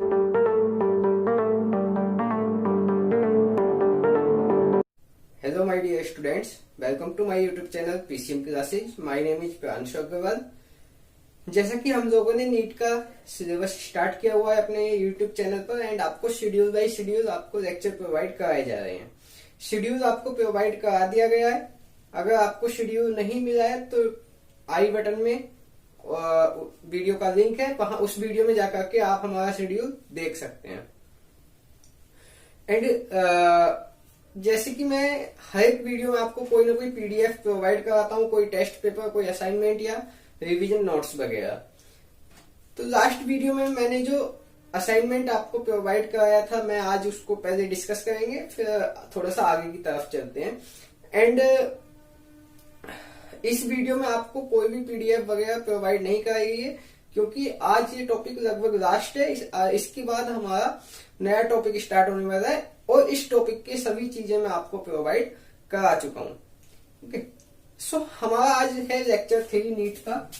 Hello my dear students, welcome to my YouTube channel PCM Classes. My name is Pranshu Agarwal. जैसा कि हम लोगों ने नीट का सिलेबस स्टार्ट किया हुआ है अपने YouTube चैनल पर एंड आपको शेड्यूल बाय शेड्यूल आपको लेक्चर प्रोवाइड कराए जा रहे हैं। शेड्यूल आपको प्रोवाइड करा दिया गया है। अगर आपको शेड्यूल नहीं मिला है तो आई बटन में वीडियो का लिंक है, वहां उस वीडियो में जाकर के आप हमारा शेड्यूल देख सकते हैं। एंड जैसे कि मैं हर एक वीडियो में आपको कोई ना कोई पीडीएफ प्रोवाइड कराता हूँ, कोई टेस्ट पेपर, कोई असाइनमेंट या रिवीजन नोट्स वगैरह। तो लास्ट वीडियो में मैंने जो असाइनमेंट आपको प्रोवाइड कराया था, मैं आज उसको पहले डिस्कस करेंगे, फिर थोड़ा सा आगे की तरफ चलते हैं। एंड इस वीडियो में आपको कोई भी पीडीएफ वगैरह प्रोवाइड नहीं कराई है, क्योंकि आज ये टॉपिक लगभग लास्ट है। इसके बाद हमारा नया टॉपिक स्टार्ट होने वाला है और इस टॉपिक के सभी चीजें मैं आपको प्रोवाइड करा चुका हूं। ओके, सो हमारा आज है लेक्चर 3 नीट का,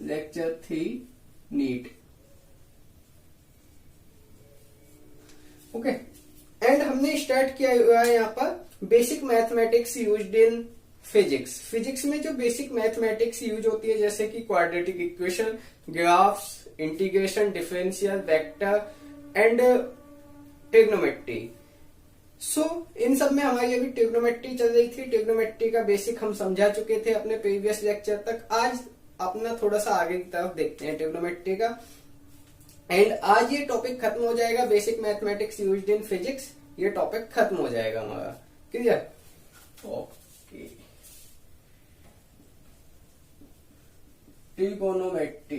लेक्चर 3 नीट। ओके, एंड हमने स्टार्ट किया हुआ है यहाँ पर basic mathematics used in physics. Physics में जो बेसिक मैथमेटिक्स यूज होती है, जैसे कि quadratic equation, graphs, integration, differential, vector and trigonometry. So इन सब में हमारी अभी ट्रिग्नोमेट्री चल रही थी। ट्रिग्नोमेट्री का बेसिक हम समझा चुके थे अपने प्रीवियस लेक्चर तक। आज अपना थोड़ा सा आगे की तरफ देखते हैं ट्रिग्नोमेट्री का। एंड आज ये टॉपिक खत्म हो जाएगा, basic mathematics used in physics. ये टॉपिक खत्म हो जाएगा हमारा, क्लियर? Okay, trigonometry.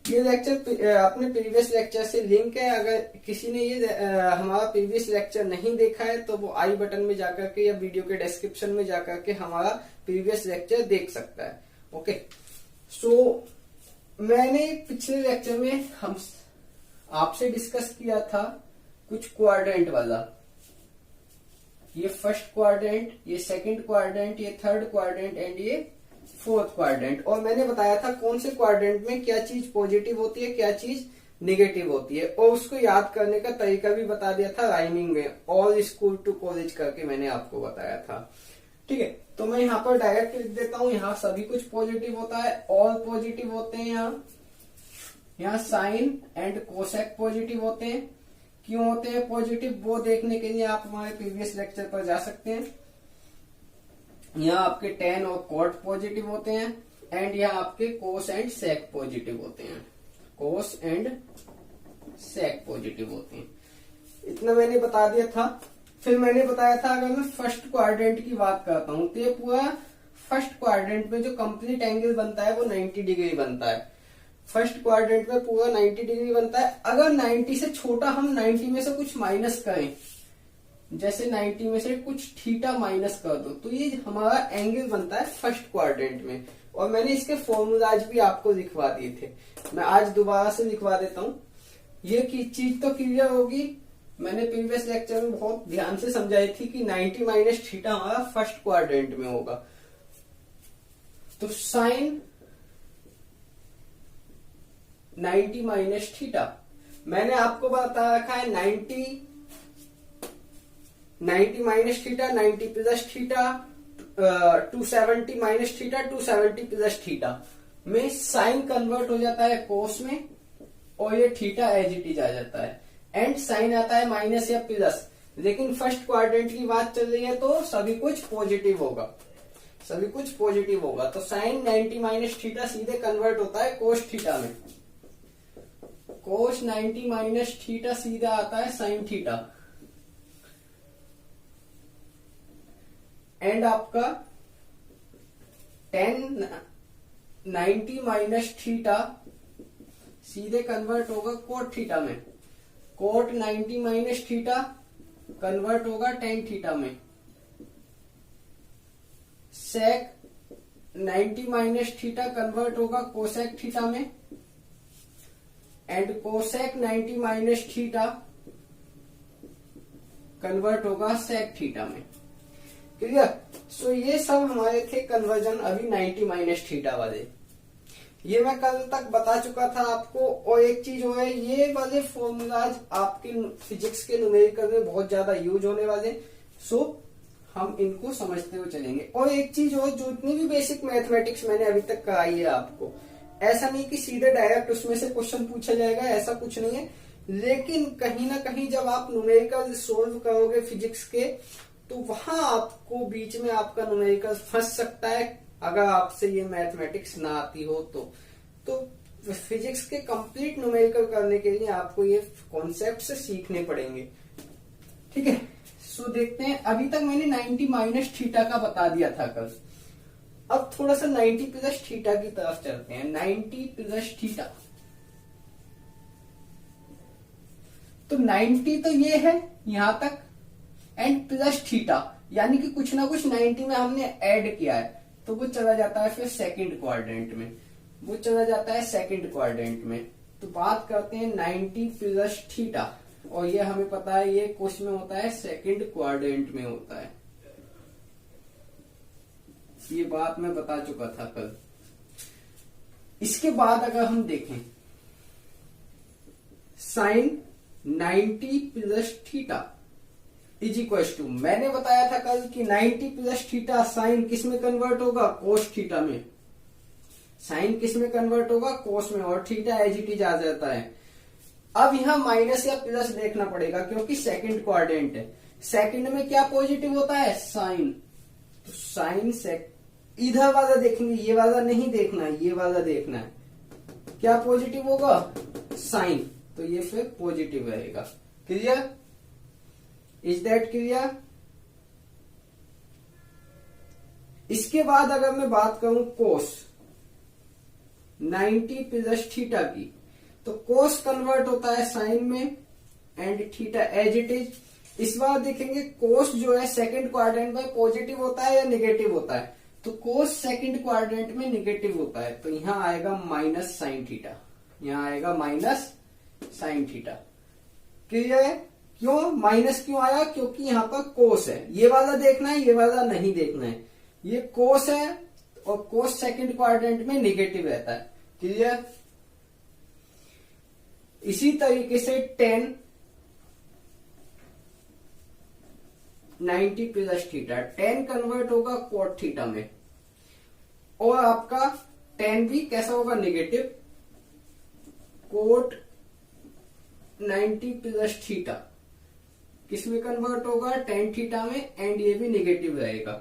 ये लेक्चर अपने प्रीवियस लेक्चर से लिंक है। अगर किसी ने ये हमारा प्रीवियस लेक्चर नहीं देखा है तो वो आई बटन में जाकर के या वीडियो के डिस्क्रिप्शन में जाकर के हमारा प्रीवियस लेक्चर देख सकता है। ओके, सो मैंने पिछले लेक्चर में हम आपसे डिस्कस किया था कुछ क्वाड्रेंट वाला। ये फर्स्ट क्वाड्रेंट, ये सेकंड क्वाड्रेंट, ये थर्ड क्वाड्रेंट एंड ये फोर्थ क्वाड्रेंट। और मैंने बताया था कौन से क्वाड्रेंट में क्या चीज पॉजिटिव होती है, क्या चीज निगेटिव होती है, और उसको याद करने का तरीका भी बता दिया था राइमिंग में। ऑल स्कूल टू कॉलेज करके मैंने आपको बताया था। ठीक है, तो मैं यहाँ पर डायरेक्ट लिख देता हूँ। यहाँ सभी कुछ पॉजिटिव होता है, ऑल पॉजिटिव होते हैं। यहाँ साइन एंड कोसेक पॉजिटिव होते हैं। क्यों होते हैं पॉजिटिव, वो देखने के लिए आप हमारे प्रीवियस लेक्चर पर जा सकते हैं। यहाँ आपके टेन और कॉट पॉजिटिव होते हैं एंड यहाँ आपके कोस एंड सेक पॉजिटिव होते हैं। कोस एंड सेक पॉजिटिव होते हैं। इतना मैंने बता दिया था। फिर मैंने बताया था अगर मैं फर्स्ट क्वाड्रेंट की बात करता हूँ तो ये पूरा फर्स्ट क्वाड्रेंट में जो कंप्लीट एंगल बनता है वो 90 डिग्री बनता है। फर्स्ट क्वाड्रेंट में पूरा 90 डिग्री बनता है। अगर 90 से छोटा हम 90 में से कुछ माइनस करें, जैसे 90 में से कुछ थीटा माइनस कर दो, तो ये हमारा एंगल बनता है फर्स्ट क्वाड्रेंट में। और मैंने इसके फॉर्मूलाज भी आपको लिखवा दिए थे, मैं आज दोबारा से लिखवा देता हूँ। ये चीज तो क्लियर होगी। मैंने प्रीवियस लेक्चर में बहुत ध्यान से समझाई थी कि 90 माइनस थीटा हमारा फर्स्ट क्वाड्रेंट में होगा। तो साइन 90 माइनस थीटा, मैंने आपको बता रखा है 90 minus theta, 90 plus theta, 270 minus theta, 270 plus theta में साइन कन्वर्ट हो जाता है कोस में और ये थीटा एज इट इज आ जाता है। एंड साइन आता है माइनस या प्लस। लेकिन फर्स्ट क्वाड्रेंट की बात चल रही है तो सभी कुछ पॉजिटिव होगा, सभी कुछ पॉजिटिव होगा। तो साइन 90 माइनस थीटा सीधे कन्वर्ट होता है कोस थीटा में। कोस 90 माइनस थीटा सीधा आता है साइन थीटा। एंड आपका 90 माइनस थीटा सीधे कन्वर्ट होगा कोट थीटा में। कोट 90 माइनस थीटा कन्वर्ट होगा टेन थीटा में। सेक 90 माइनस थीटा कन्वर्ट होगा कोसेक थीटा में। And cosec 90 minus theta convert होगा सेक थीटा में। क्लियर। सो ये सब हमारे थे कन्वर्जन अभी 90 माइनस थीटा वाले, ये मैं कल तक बता चुका था आपको। और एक चीज हो है, ये वाले फॉर्मूलाज आपके फिजिक्स के न्यूमेरिकल में बहुत ज्यादा यूज होने वाले, सो हम इनको समझते हुए चलेंगे। और एक चीज और, जो इतनी भी बेसिक मैथमेटिक्स मैंने अभी तक कराई है आपको, ऐसा नहीं कि सीधे डायरेक्ट उसमें से क्वेश्चन पूछा जाएगा, ऐसा कुछ नहीं है। लेकिन कहीं ना कहीं जब आप न्यूमेरिकल सोल्व करोगे फिजिक्स के, तो वहां आपको बीच में आपका न्यूमेरिकल फंस सकता है, अगर आपसे ये मैथमेटिक्स ना आती हो तो फिजिक्स के कंप्लीट न्यूमेरिकल करने के लिए आपको ये कॉन्सेप्ट सीखने पड़ेंगे, ठीक है। सो देखते हैं, अभी तक मैंने 90 माइनस थीटा का बता दिया था कल। अब थोड़ा सा 90 प्लस थीटा की तरफ चलते हैं। 90 प्लस थीटा, तो 90 तो ये है यहां तक, एंड प्लस थीटा यानी कि कुछ ना कुछ 90 में हमने ऐड किया है, तो वो चला जाता है फिर सेकंड क्वाड्रेंट में, वो चला जाता है सेकंड क्वाड्रेंट में। तो बात करते हैं 90 प्लस थीटा, और ये हमें पता है ये क्वेश्चन में होता है सेकंड क्वाड्रेंट में होता है, ये बात मैं बता चुका था कल। इसके बाद अगर हम देखें sine 90 plus theta is equal to, मैंने बताया था कल कि 90 प्लस थीटा साइन किस में कन्वर्ट होगा, कोस थीटा में। साइन किस में कन्वर्ट होगा, कोस में, और थीटा एज इट इज आ जाता है। अब यहां माइनस या प्लस देखना पड़ेगा क्योंकि सेकंड क्वाड्रेंट है। सेकंड में क्या पॉजिटिव होता है, साइन, तो साइन इधर वाला देखेंगे, ये वाला नहीं देखना है, ये वाला देखना है। क्या पॉजिटिव होगा, साइन, तो ये फिर पॉजिटिव रहेगा। Clear, is that clear. इसके बाद अगर मैं बात करूं कोस 90 प्लस थीटा की, तो कोस कन्वर्ट होता है साइन में and theta as it is. इस बार देखेंगे कोस जो है सेकंड क्वाड्रेंट में पॉजिटिव होता है या निगेटिव होता है, तो कोस सेकंड क्वाड्रेंट में निगेटिव होता है, तो यहां आएगा माइनस साइन थीटा, यहां आएगा माइनस साइन थीटा। क्लियर है, क्यों माइनस क्यों आया, क्योंकि यहां पर कोस है, ये वाला देखना है, ये वाला नहीं देखना है। ये कोस है और कोस सेकंड क्वाड्रेंट में निगेटिव रहता है। क्लियर, इसी तरीके से tan 90 plus theta, tan convert होगा कोट थीटा में, और आपका tan भी कैसा होगा, निगेटिव, कोट 90 प्लस थीटा किसमें कन्वर्ट होगा, tan थीटा में, एंड ये भी निगेटिव रहेगा।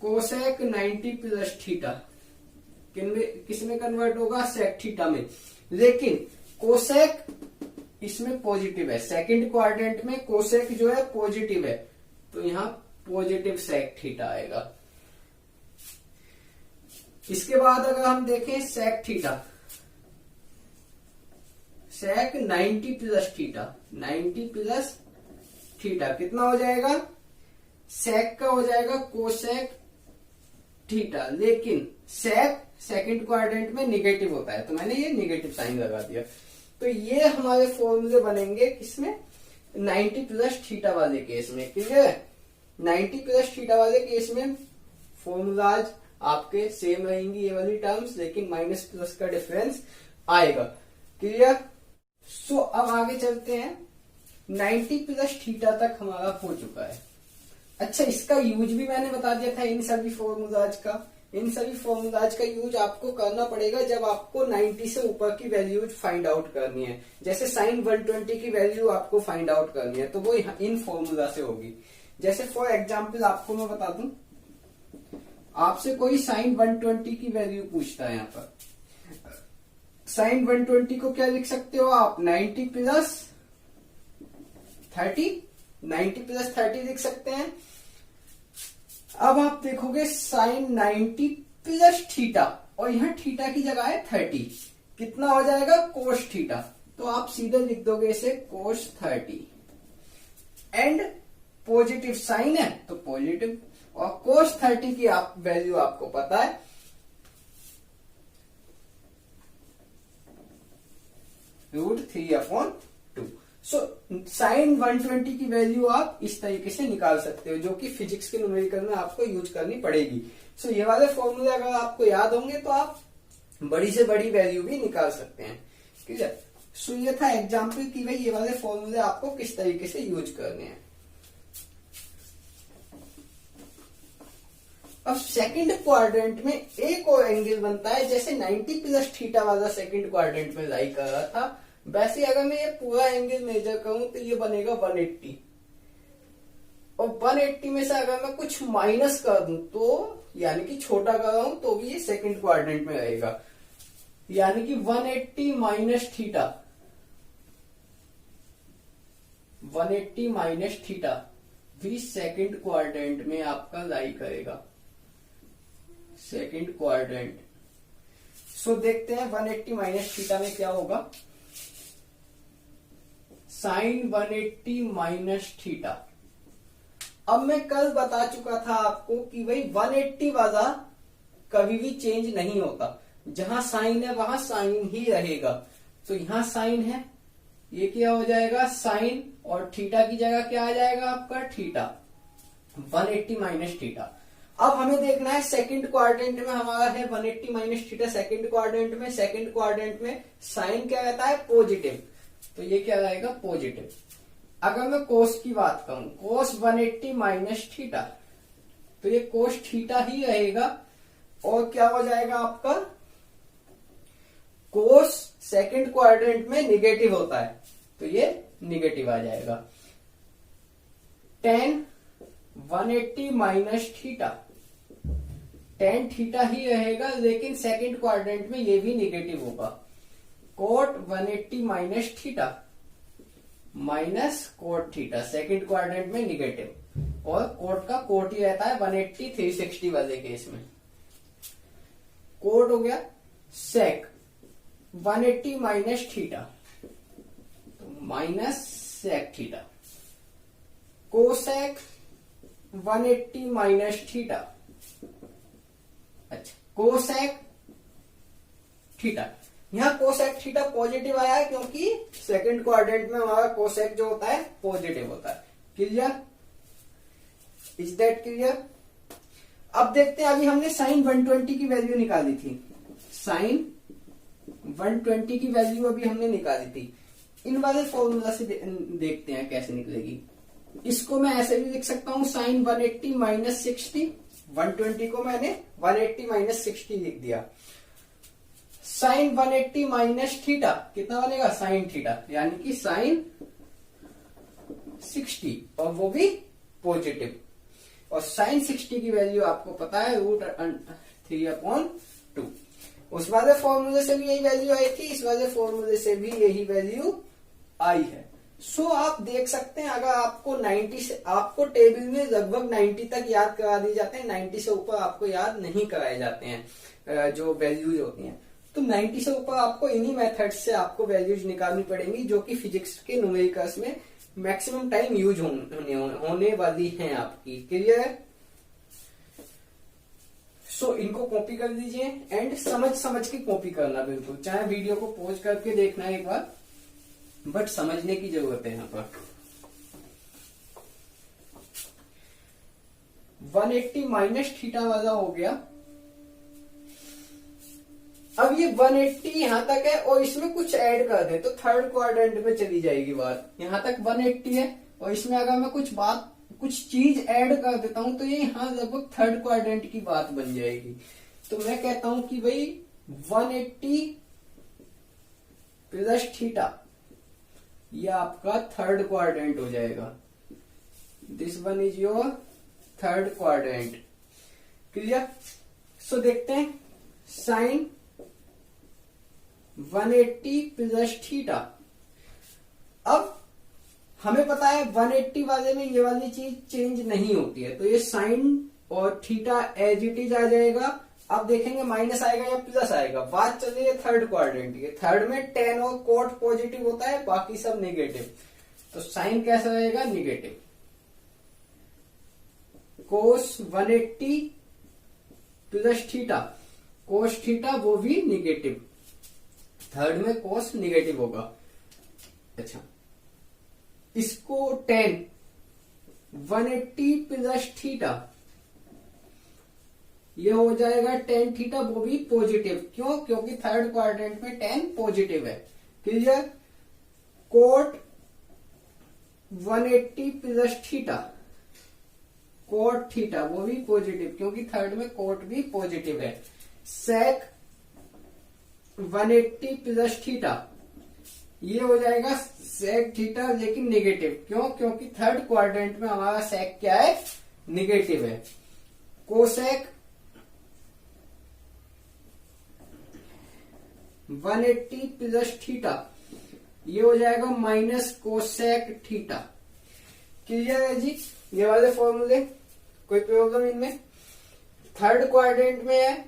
कोसेक 90 प्लस थीटा किसमें कन्वर्ट होगा, सेक थीटा में, लेकिन कोसेक इसमें पॉजिटिव है, सेकंड क्वाड्रेंट में कोसेक जो है पॉजिटिव है, तो यहां पॉजिटिव सेक थीटा आएगा। इसके बाद अगर हम देखें सेक थीटा, सेक 90 प्लस थीटा, 90 प्लस थीटा कितना हो जाएगा, सेक का हो जाएगा कोसेक थीटा, लेकिन सेक सेकंड क्वाड्रेंट में निगेटिव होता है, तो मैंने ये निगेटिव साइन लगा दिया। तो ये हमारे फॉर्मूले बनेंगे किसमें, 90 प्लस थीटा वाले केस में। क्लियर, 90 प्लस थीटा वाले केस में फॉर्मूलाज आपके सेम रहेंगी ये वाली टर्म्स, लेकिन माइनस प्लस का डिफरेंस आएगा। क्लियर, सो अब आगे चलते हैं। 90 प्लस थीटा तक हमारा हो चुका है। अच्छा, इसका यूज भी मैंने बता दिया था, इन सभी फॉर्मूलाज का यूज आपको करना पड़ेगा जब आपको 90 से ऊपर की वैल्यूज फाइंड आउट करनी है। जैसे साइन 120 की वैल्यू आपको फाइंड आउट करनी है, तो वो इन फॉर्मूला से होगी। जैसे फॉर एग्जाम्पल आपको मैं बता दूं, आपसे कोई साइन 120 की वैल्यू पूछता है। यहाँ पर साइन 120 को क्या लिख सकते हो आप, 90 प्लस 30, 90 प्लस 30 लिख सकते हैं। अब आप देखोगे साइन 90 प्लस थीटा, और यहां थीटा की जगह है 30, कितना हो जाएगा, कोस थीटा, तो आप सीधे लिख दोगे इसे कोस 30, एंड पॉजिटिव साइन है तो पॉजिटिव, और कोस 30 की आप वैल्यू आपको पता है, √3/2। सो साइन 120 की वैल्यू आप इस तरीके से निकाल सकते हो, जो कि फिजिक्स के न्यूमेरिकल में आपको यूज करनी पड़ेगी। सो ये वाले फॉर्मूले अगर आपको याद होंगे तो आप बड़ी से बड़ी वैल्यू भी निकाल सकते हैं। ठीक है, सो ये था एग्जाम्पल कि भाई ये वाले फॉर्मूले आपको किस तरीके से यूज करने हैं। अब सेकंड क्वाड्रेंट में एक और एंगल बनता है, जैसे 90 प्लस थीटा वाला सेकंड क्वाड्रेंट में लाई कर रहा था, वैसे अगर मैं ये पूरा एंगल मेजर करूं तो ये बनेगा 180, और 180 में से अगर मैं कुछ माइनस कर दूं तो यानी कि छोटा कर रहा हूं तो भी ये सेकंड क्वाड्रेंट में रहेगा, यानी कि 180 माइनस थीटा, 180 माइनस थीटा भी सेकंड क्वाड्रेंट में आपका लाई करेगा, सेकंड क्वाड्रेंट। सो देखते हैं 180 माइनस थीटा में क्या होगा। Sine 180 minus theta. अब मैं कल बता चुका था आपको कि भाई 180 वाला कभी भी चेंज नहीं होता, जहां साइन है वहां साइन ही रहेगा। तो यहां साइन है, ये क्या हो जाएगा साइन, और थीटा की जगह क्या आ जाएगा आपका थीटा, 180 माइनस थीटा। अब हमें देखना है सेकंड क्वाड्रेंट में हमारा है 180 माइनस थीटा सेकंड क्वाड्रेंट में साइन क्या रहता है पॉजिटिव, तो ये क्या रहेगा पॉजिटिव। अगर मैं कोस की बात करूं, कोस 180 माइनस थीटा, तो ये कोस थीटा ही रहेगा, और क्या हो जाएगा आपका कोस सेकंड क्वाड्रेंट में निगेटिव होता है तो ये निगेटिव आ जाएगा। tan 180 minus theta, tan theta ही रहेगा, लेकिन सेकंड क्वाड्रेंट में ये भी निगेटिव होगा। Cot 180 minus theta minus cot theta, second quadrant में निगेटिव, और कोट का कोट ही रहता है 180 360 वाले केस में। कोट हो गया सेक 180 माइनस थीटा, तो minus sec theta. Cosec 180 minus theta, अच्छा कोसेक थीटा, यहाँ कोसेक थीटा पॉजिटिव आया है क्योंकि सेकंड क्वाड्रेंट में हमारा कोसेक जो होता है पॉजिटिव होता है। Clear, is that clear. अब देखते हैं, अभी हमने साइन 120 की वैल्यू निकाली थी, साइन 120 की वैल्यू अभी हमने निकाली थी। इन वाले फॉर्मूला से देखते हैं कैसे निकलेगी। इसको मैं ऐसे भी लिख सकता हूं साइन 180 माइनस 60, 120 को मैंने 180 माइनस 60 लिख दिया। साइन 180 माइनस थीटा कितना बनेगा साइन थीटा, यानी कि साइन 60, और वो भी पॉजिटिव। और साइन 60 की वैल्यू आपको पता है √3/2। उस वाले फॉर्मूले से भी यही वैल्यू आई थी, इस वाले फॉर्मूले से भी यही वैल्यू आई है। सो आप देख सकते हैं, अगर आपको 90 से, आपको टेबल में लगभग 90 तक याद करा दिए जाते हैं, 90 से ऊपर आपको याद नहीं कराए जाते हैं जो वैल्यूज होती हैं। तो 90 से ऊपर आपको इन्हीं मेथड से आपको वैल्यूज निकालनी पड़ेंगी, जो कि फिजिक्स के न्यूमेरिकल्स में मैक्सिमम टाइम यूज होने वाली हैं आपकी। क्लियर है। सो इनको कॉपी कर दीजिए, एंड समझ के कॉपी करना बिल्कुल, चाहे वीडियो को पॉज करके देखना एक बार, बट समझने की जरूरत है यहाँ पर। 180 माइनस थीटा वाला हो गया। अब ये 180 यहां तक है, और इसमें कुछ ऐड कर दे तो थर्ड क्वाड्रेंट में चली जाएगी बात। यहां तक 180 है, और इसमें अगर मैं कुछ चीज ऐड कर देता हूं तो ये यहां लगभग थर्ड क्वाड्रेंट की बात बन जाएगी। तो मैं कहता हूं कि भाई 180 प्लस थीटा ये आपका थर्ड क्वाड्रेंट हो जाएगा। This one is your third quadrant. Clear. So देखते हैं, साइन 180 प्लस थीटा। अब हमें पता है 180 वाले में ये वाली चीज चेंज नहीं होती है, तो ये साइन और थीटा एज इट इज आ जाएगा। अब देखेंगे माइनस आएगा या प्लस आएगा। बात चल रही है थर्ड क्वाड्रेंट की। थर्ड में tan और कोट पॉजिटिव होता है, बाकी सब नेगेटिव। तो साइन कैसा रहेगा नेगेटिव। कोस 180 प्लस थीटा, कोस थीटा वो भी नेगेटिव, थर्ड में कोस नेगेटिव होगा। अच्छा, इसको 10 180 प्लस थीटा, ये हो जाएगा tan थीटा, वो भी पॉजिटिव। क्यों? क्योंकि थर्ड क्वाड्रेंट में tan पॉजिटिव है। Clear? Cot 180 plus theta, cot theta वो भी पॉजिटिव, क्योंकि थर्ड में कोट भी पॉजिटिव है। सेक 180 प्लस थीटा, ये हो जाएगा सेक थीटा लेकिन नेगेटिव। क्यों? क्योंकि थर्ड क्वाड्रेंट में हमारा सेक क्या है? नेगेटिव है। कोसेक 180 प्लस थीटा, ये हो जाएगा माइनस कोसेक थीटा। क्लियर है जी? ये वाले फॉर्मूले, कोई प्रॉब्लम इनमें? थर्ड क्वाड्रेंट में है,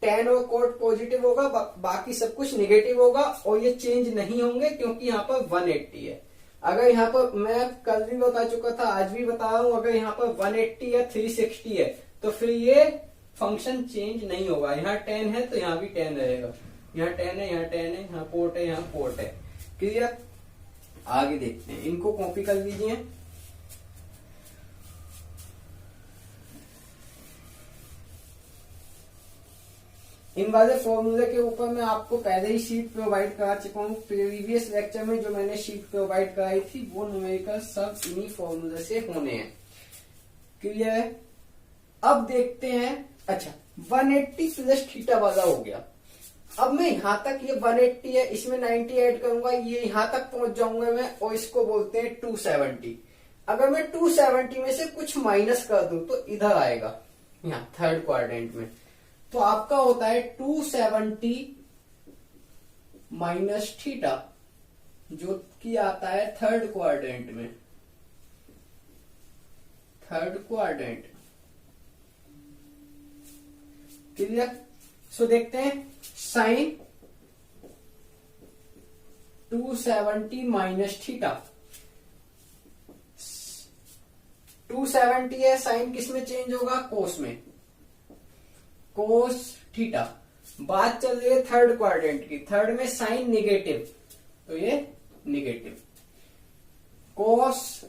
tan और कोट पॉजिटिव होगा, बाकी सब कुछ नेगेटिव होगा, और ये चेंज नहीं होंगे क्योंकि यहाँ पर 180 है। अगर यहाँ पर, मैं कल भी बता चुका था, आज भी बता रहा हूं, अगर यहाँ पर 180 या 360 है तो फिर ये फंक्शन चेंज नहीं होगा। यहाँ 10 है तो यहाँ भी 10 रहेगा, यहाँ 10 है, यहाँ 10 है, यहाँ पोर्ट है, यहाँ पोर्ट है। क्लियर? आगे देखते हैं, इनको कॉपी कर लीजिए। इन वाले फॉर्मूले के ऊपर मैं आपको पहले ही शीट प्रोवाइड करा चुका हूँ। प्रीवियस लेक्चर में जो मैंने शीट प्रोवाइड कराई थी वो न्यूमेरिकल सब इन्हीं फॉर्मूले से होने हैं। क्लियर है? अब देखते हैं। अच्छा, 180 प्लस थीटा वाला हो गया। अब मैं यहां तक, ये 180 है, इसमें 90 ऐड करूंगा, ये यहां तक पहुंच जाऊंगा मैं, और इसको बोलते हैं 270। अगर मैं 270 में से कुछ माइनस कर दूं तो इधर आएगा, यहाँ थर्ड क्वाड्रेंट में। तो आपका होता है 270 माइनस थीटा, जो कि आता है थर्ड क्वाड्रेंट में, थर्ड क्वाड्रेंट। क्लियर? सो देखते हैं, साइन 270 माइनस थीटा, 270 है, साइन किस में चेंज होगा? कोस में, कोस थीटा। बात चल रही है थर्ड क्वाड्रेंट की, थर्ड में साइन निगेटिव, तो ये निगेटिव। कोस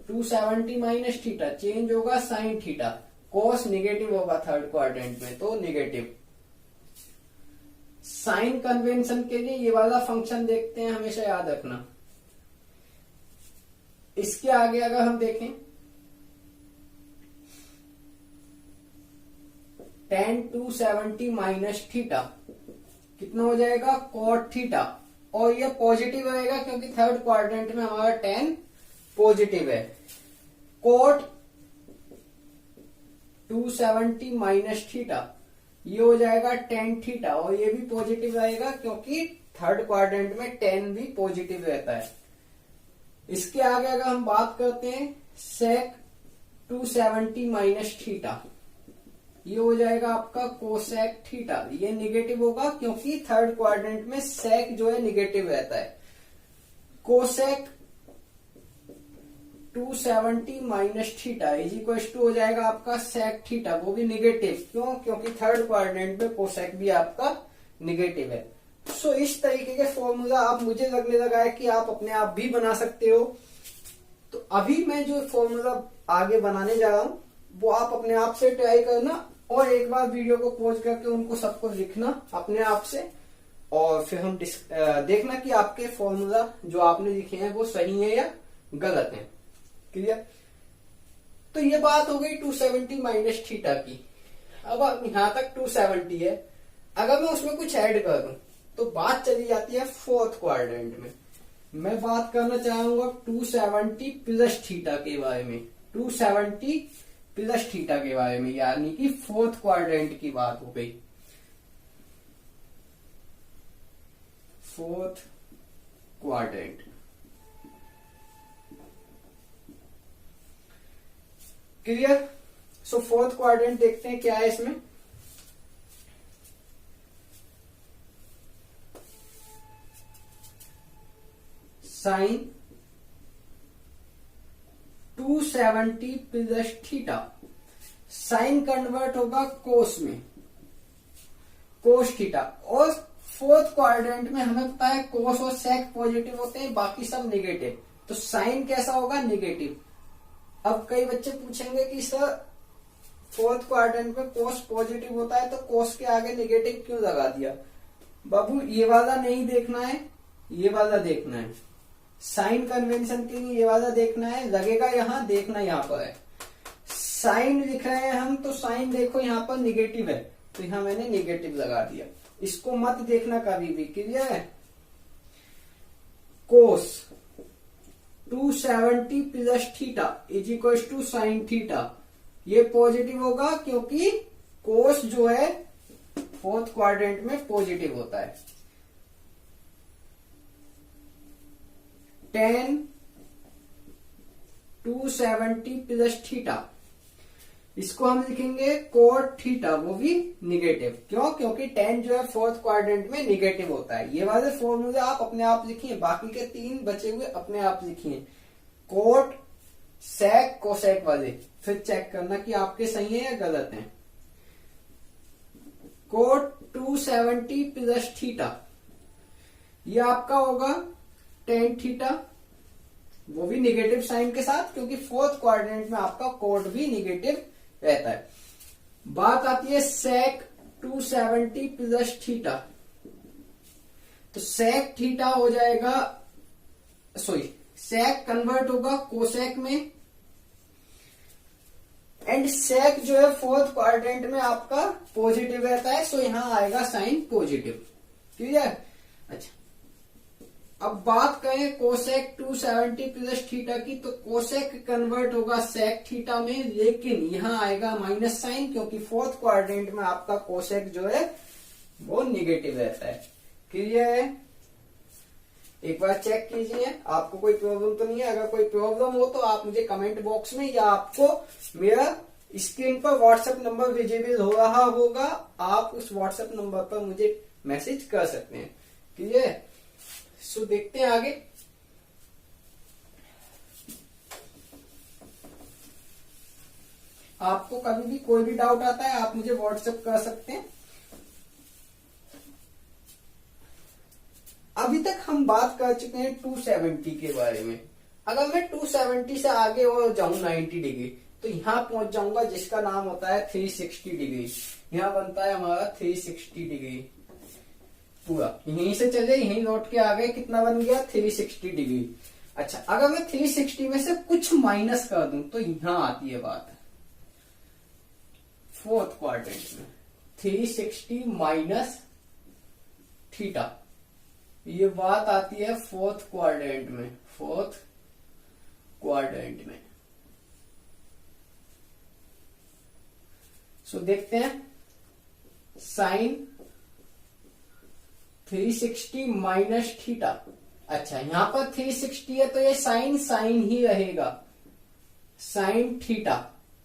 270 माइनस थीटा चेंज होगा साइन थीटा, कोस निगेटिव होगा थर्ड क्वाड्रेंट में, तो निगेटिव। साइन कन्वेंशन के लिए ये वाला फंक्शन देखते हैं, हमेशा याद रखना। इसके आगे अगर हम देखें, tan 270 माइनस थीटा कितना हो जाएगा? cot थीटा, और ये पॉजिटिव रहेगा क्योंकि थर्ड क्वाड्रेंट में हमारा tan पॉजिटिव है। cot 270 माइनस थीटा, ये हो जाएगा tan थीटा, और ये भी पॉजिटिव रहेगा क्योंकि थर्ड क्वाड्रेंट में tan भी पॉजिटिव रहता है। इसके आगे अगर हम बात करते हैं, sec 270 माइनस थीटा, ये हो जाएगा आपका कोसेक थीटा। ये निगेटिव होगा क्योंकि थर्ड क्वाड्रेंट में सेक जो है निगेटिव रहता है। Cosec 270 minus theta is equal to हो जाएगा आपका सेक थीटा, वो भी निगेटिव। क्यों? क्योंकि थर्ड क्वाड्रेंट में कोसेक भी आपका निगेटिव है। सो इस तरीके के फॉर्मूला आप, मुझे लगने लगा है कि आप अपने आप भी बना सकते हो। तो अभी मैं जो फॉर्मूला आगे बनाने जा रहा हूं वो आप अपने आप से ट्राई करना, और एक बार वीडियो को पॉज करके उनको सबको लिखना अपने आप से, और फिर हम देखना कि आपके फॉर्मूला जो आपने लिखे हैं वो सही है या गलत है। क्लियर? तो ये बात हो गई 270 माइनस थीटा की। अब यहां तक 270 है, अगर मैं उसमें कुछ ऐड कर दूं तो बात चली जाती है फोर्थ क्वाड्रेंट में। मैं बात करना चाहूंगा 270 प्लस थीटा के बारे में, 270 प्लस थीटा के बारे में, यानी कि फोर्थ क्वाड्रेंट की बात हो गई। Fourth quadrant, clear? So fourth quadrant देखते हैं क्या है इसमें। Sine 270 plus theta, sine convert होगा कोस में, कोस थीटा, और फोर्थ क्वाड्रेंट में हमें पता है कोस और सेक पॉजिटिव होते हैं, बाकी सब निगेटिव, तो साइन कैसा होगा, निगेटिव। अब कई बच्चे पूछेंगे कि सर फोर्थ क्वाड्रेंट में कोस पॉजिटिव होता है तो कोस के आगे निगेटिव क्यों लगा दिया। बाबू ये वाला नहीं देखना है, ये वाला देखना है। साइन कन्वेंशन के लिए ये वाला देखना है, लगेगा यहाँ, देखना यहाँ पर है। साइन लिख रहे हैं हम, तो साइन देखो यहाँ पर निगेटिव है, तो यहाँ मैंने निगेटिव लगा दिया। इसको मत देखना कभी भी, क्लियर है। Cos 270 plus theta is equal to sine theta, ये पॉजिटिव होगा क्योंकि कोस जो है फोर्थ क्वाड्रेंट में पॉजिटिव होता है। tan 270 प्लस थीटा, इसको हम लिखेंगे कोट थीटा, वो भी निगेटिव। क्यों, क्योंकि tan जो है फोर्थ क्वाड्रेंट में निगेटिव होता है। ये वाले फॉर्मूले आप अपने आप लिखिए, बाकी के 3 बचे हुए अपने आप लिखिए, कोट सेक कोसेक वाले, फिर चेक करना कि आपके सही है या गलत है। कोट 270 प्लस थीटा, ये आपका होगा tan थीटा, वो भी निगेटिव साइन के साथ, क्योंकि फोर्थ क्वाड्रेंट में आपका कोट भी निगेटिव रहता है। बात आती है सेक 270 प्लस थीटा, तो सेक थीटा हो जाएगा, सॉरी सेक कन्वर्ट होगा कोसेक में, एंड सेक जो है फोर्थ क्वाड्रेंट में आपका पॉजिटिव रहता है, सो यहां आएगा साइन पॉजिटिव, ठीक है। अच्छा, अब बात करें कोसेक 270 प्लस थीटा की, तो कोसेक कन्वर्ट होगा सेक थीटा में, लेकिन यहां आएगा माइनस साइन, क्योंकि फोर्थ क्वाड्रेंट में आपका कोसेक जो है वो निगेटिव रहता है, क्लियर है। एक बार चेक कीजिए, आपको कोई प्रॉब्लम तो नहीं है। अगर कोई प्रॉब्लम हो तो आप मुझे कमेंट बॉक्स में, या आपको मेरा स्क्रीन पर व्हाट्सएप नंबर विजिबल हो रहा होगा, आप उस व्हाट्सएप नंबर पर मुझे मैसेज कर सकते हैं, क्लियर। सो देखते हैं आगे। आपको कभी भी कोई भी डाउट आता है आप मुझे व्हाट्सएप कर सकते हैं। अभी तक हम बात कर चुके हैं 270 के बारे में। अगर मैं 270 से आगे और जाऊं 90 डिग्री, तो यहां पहुंच जाऊंगा जिसका नाम होता है 360 डिग्री। यहां बनता है हमारा 360 डिग्री पूरा, यहीं से चले यहीं लौट के आ गए, कितना बन गया 360 डिग्री। अच्छा, अगर मैं 360 में से कुछ माइनस कर दूं तो यहां आती है बात फोर्थ क्वाड्रेंट में 360 माइनस थीटा, ये बात आती है फोर्थ क्वाड्रेंट में, फोर्थ क्वाड्रेंट में। सो देखते हैं, साइन 360 माइनस थीटा। अच्छा, यहां पर 360 है तो ये साइन साइन ही रहेगा, sine theta,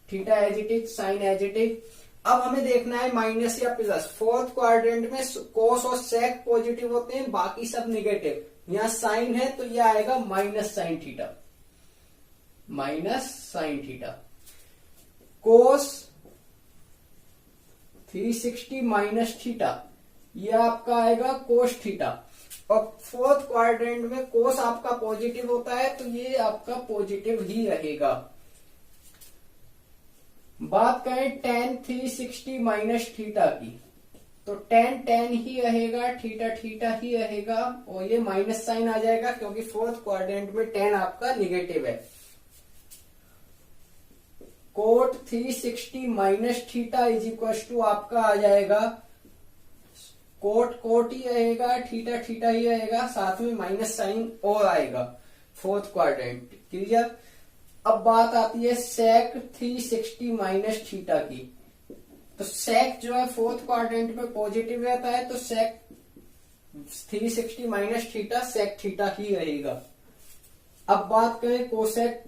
theta as it is, sine as it is. अब हमें देखना है माइनस या प्लस। फोर्थ क्वाड्रेंट में कोस और सेक पॉजिटिव होते हैं, बाकी सब निगेटिव। यहां साइन है तो यह आएगा minus sine theta, minus sine theta. Cos 360 minus theta, यह आपका आएगा कोस थीटा। और फोर्थ क्वाड्रेंट में कोस आपका पॉजिटिव होता है तो ये आपका पॉजिटिव ही रहेगा। बात करें tan 360 माइनस थीटा की, तो tan ही रहेगा, थीटा ही रहेगा, और ये माइनस साइन आ जाएगा क्योंकि फोर्थ क्वाड्रेंट में tan आपका निगेटिव है। Cot 360 minus theta is equal to आपका आ जाएगा, कोट ही रहेगा, थीटा ही रहेगा, साथ में माइनस साइन और आएगा फोर्थ क्वाड्रेंट, क्लियर। अब बात आती है सेक 360 माइनस थीटा की, तो सेक जो है फोर्थ क्वाड्रेंट में पॉजिटिव रहता है, तो सेक 360 माइनस थीटा सेक थीटा ही रहेगा। अब बात करें कोसेक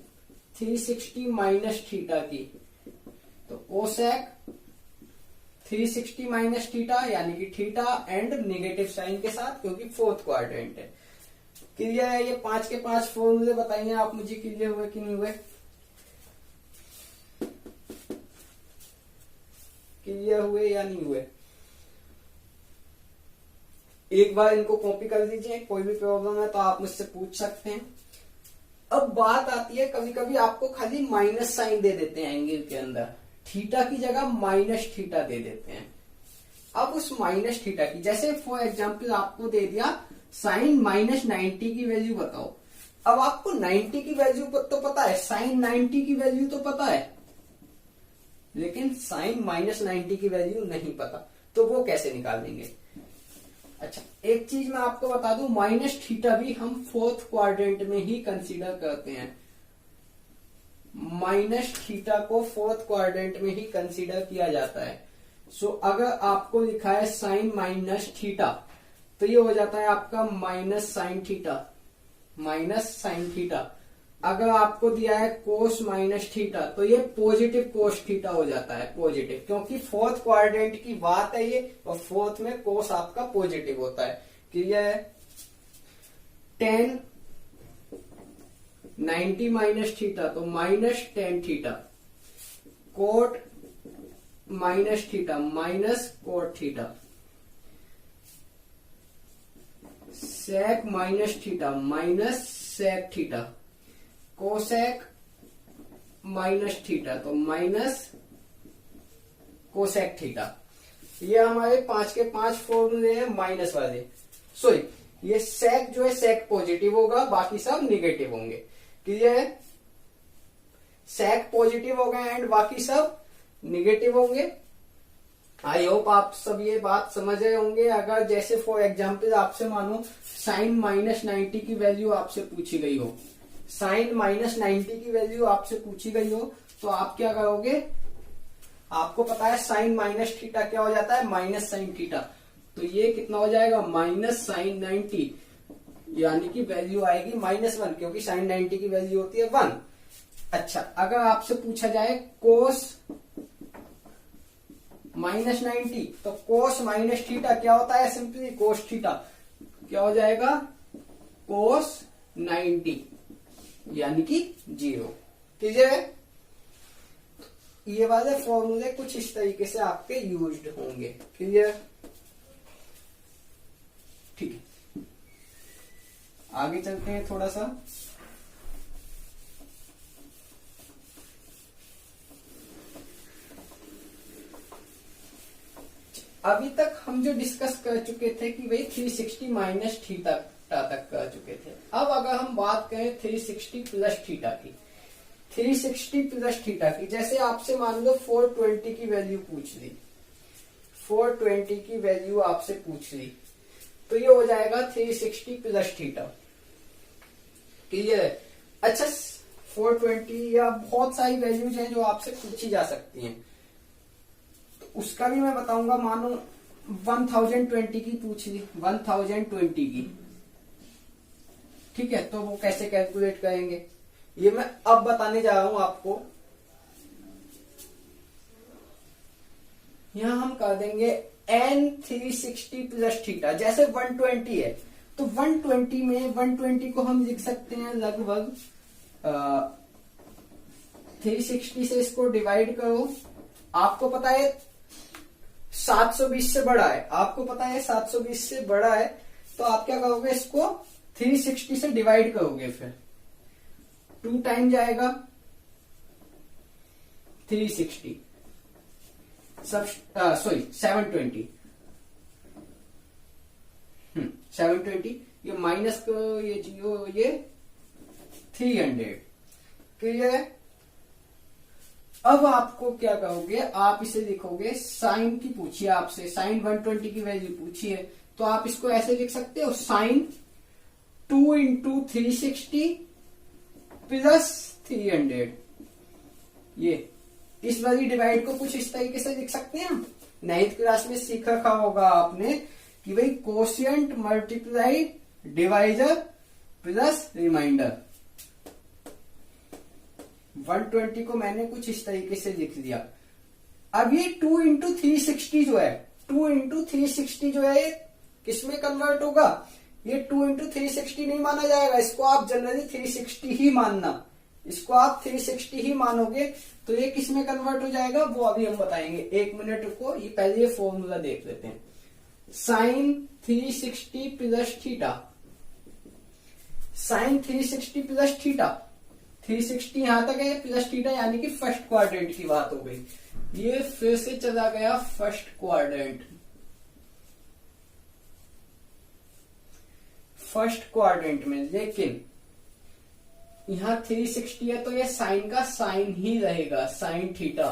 360 माइनस थीटा की, तो कोसेक 360 माइनस थीटा यानी कि थीटा एंड निगेटिव साइन के साथ, क्योंकि फोर्थ क्वाड्रेंट है, क्लियर है। ये 5 के 5 फॉर्मूले बताइए आप मुझे, क्लियर हुए कि नहीं हुए, क्लियर हुए या नहीं हुए। एक बार इनको कॉपी कर लीजिए, कोई भी प्रॉब्लम है तो आप मुझसे पूछ सकते हैं। अब बात आती है, कभी कभी आपको खाली माइनस साइन दे देते हैं एंगल के अंदर, थीटा की जगह माइनस थीटा दे देते हैं। अब उस माइनस थीटा की, जैसे फॉर एग्जाम्पल आपको दे दिया साइन -90 की वैल्यू बताओ। अब आपको 90 की वैल्यू तो पता है, साइन 90 की वैल्यू तो पता है, लेकिन साइन -90 की वैल्यू नहीं पता, तो वो कैसे निकाल देंगे? अच्छा, एक चीज मैं आपको बता दूं, माइनस थीटा भी हम फोर्थ क्वाड्रेंट में ही कंसीडर करते हैं। माइनस थीटा को फोर्थ क्वाड्रेंट में ही कंसीडर किया जाता है। सो अगर आपको लिखा है साइन माइनस थीटा, तो ये हो जाता है आपका minus sine theta, minus sine theta. अगर आपको दिया है कोस माइनस थीटा, तो ये पॉजिटिव कोस थीटा हो जाता है, पॉजिटिव, क्योंकि फोर्थ क्वाड्रेंट की बात है ये, और फोर्थ में कोस आपका पॉजिटिव होता है। कि ये tan 90 माइनस थीटा, तो minus tan theta, cot minus theta minus cot theta, sec minus theta minus sec theta, cosec minus theta, तो माइनस कोसेक थीटा। ये हमारे 5 के 5 फॉर्मूले हैं माइनस वाले। सॉरी, ये सेक जो है सेक पॉजिटिव होगा, बाकी सब निगेटिव होंगे। क्लियर है? सेक पॉजिटिव हो गए एंड बाकी सब निगेटिव होंगे। आई होप आप सब ये बात समझ रहे होंगे। अगर जैसे फॉर एग्जाम्पल आपसे मानो साइन -90 की वैल्यू आपसे पूछी गई हो, साइन -90 की वैल्यू आपसे पूछी गई हो, तो आप क्या करोगे? आपको पता है साइन माइनस थीटा क्या हो जाता है? Minus sine theta. तो ये कितना हो जाएगा? माइनस साइन 90, यानी कि वैल्यू आएगी -1, क्योंकि साइन 90 की वैल्यू होती है 1। अच्छा, अगर आपसे पूछा जाए कोस -90, तो कोस माइनस थीटा क्या होता है? Simply cos theta. क्या हो जाएगा? कोस 90, यानी कि 0। ठीक है? ये वाले फॉर्मूले कुछ इस तरीके से आपके यूज्ड होंगे। क्लियर? ठीक है, आगे चलते हैं थोड़ा सा। अभी तक हम जो डिस्कस कर चुके थे कि भाई 360 माइनस थीटा तक कर चुके थे। अब अगर हम बात करें 360 प्लस थीटा की, 360 प्लस थीटा की, जैसे आपसे मान लो 420 की वैल्यू पूछ ली, 420 की वैल्यू आपसे पूछ ली, तो ये हो जाएगा 360 प्लस थीटा। क्लियर है? अच्छा, 420 या बहुत सारी वैल्यूज हैं जो आपसे पूछी जा सकती हैं, तो उसका भी मैं बताऊंगा। मानो 1020 की पूछ ली, 1020 की, ठीक है, तो वो कैसे कैलकुलेट करेंगे ये मैं अब बताने जा रहा हूं आपको। यहां हम कर देंगे n 360 प्लस थीटा। जैसे 120 है, तो 120 में 120 को हम लिख सकते हैं लगभग 360 से इसको डिवाइड करो। आपको पता है 720 से बड़ा है, आपको पता है 720 से बड़ा है, तो आप क्या करोगे? इसको 360 से डिवाइड करोगे, फिर 2 टाइम जाएगा 360, सब सॉरी 720, 720, ये माइनस को ये 0, ये 300। क्लियर है? अब आपको क्या कहोगे? आप इसे लिखोगे, साइन की पूछिए आपसे, साइन 120 की वैल्यू पूछी है, तो आप इसको ऐसे लिख सकते हो, साइन 2 इंटू 360 प्लस 300। ये इस वाली डिवाइड को कुछ इस तरीके से लिख सकते हैं हम। 9th क्लास में सीख रखा होगा आपने कि भाई quotient multiply divisor plus remainder. 120 को मैंने कुछ इस तरीके से लिख दिया। अब ये 2 इंटू 360 जो है, 2 इंटू 360 जो है, किसमें कन्वर्ट होगा? ये 2 इंटू 360 नहीं माना जाएगा, इसको आप जनरली 360 ही मानना, इसको आप 360 ही मानोगे, तो ये किसमें कन्वर्ट हो जाएगा वो अभी हम बताएंगे। 1 मिनट रुको, ये पहले ये फॉर्मूला देख लेते हैं। Sine 360 plus theta, sine 360 plus theta, 360 यहां तक है प्लस थीटा, यानी कि फर्स्ट क्वाड्रेंट की बात हो गई। ये फिर से चला गया फर्स्ट क्वाड्रेंट, फर्स्ट क्वाड्रेंट में, लेकिन यहां 360 है तो ये साइन का साइन ही रहेगा, sine theta,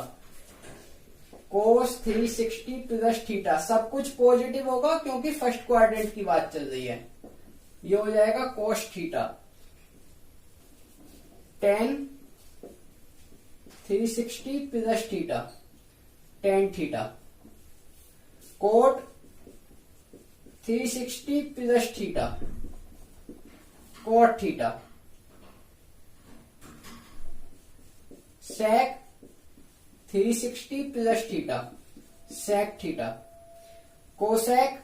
cos 360 plus theta, सब कुछ पॉजिटिव होगा क्योंकि फर्स्ट क्वाड्रेंट की बात चल रही है। ये हो जाएगा cos theta, tan 360 plus theta, tan theta, cot 360 plus theta, cot theta, sec 360 plus theta, sec theta, cosec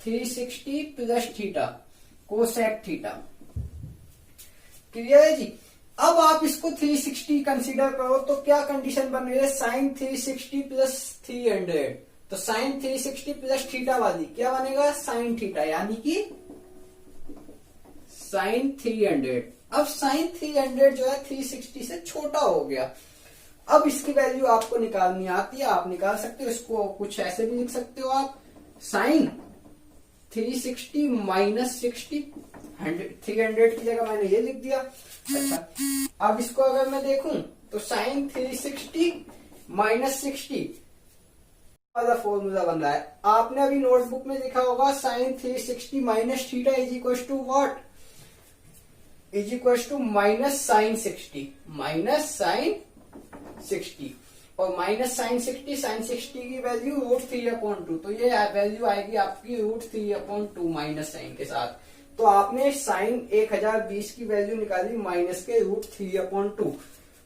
360 plus theta, cosec theta. Clear है जी। अब आप इसको 360 कंसीडर करो तो क्या कंडीशन बन रही है, साइन 360 प्लस 300, तो साइन 360 प्लस थीटा वाली क्या बनेगा, साइन थीटा, यानी कि साइन 300। अब साइन 300 जो है 360 से छोटा हो गया। अब इसकी वैल्यू आपको निकालनी आती है, आप निकाल सकते हो, इसको कुछ ऐसे भी लिख सकते हो आप, साइन 360 माइनस 60, 300 की जगह मैंने ये लिख दिया। अच्छा, अब इसको अगर मैं देखूं तो साइन 360 माइनस 60 वाला फॉर्मूला बन रहा है। आपने अभी नोटबुक में लिखा होगा sine 360 minus theta is equal to what, is equal to minus sine 60, minus sine 60, और माइनस साइन 60, साइन 60 की वैल्यू √3/2, तो ये वैल्यू आएगी आपकी √3/2 माइनस साइन के साथ। तो आपने साइन 1020 की वैल्यू निकाली माइनस के √3/2।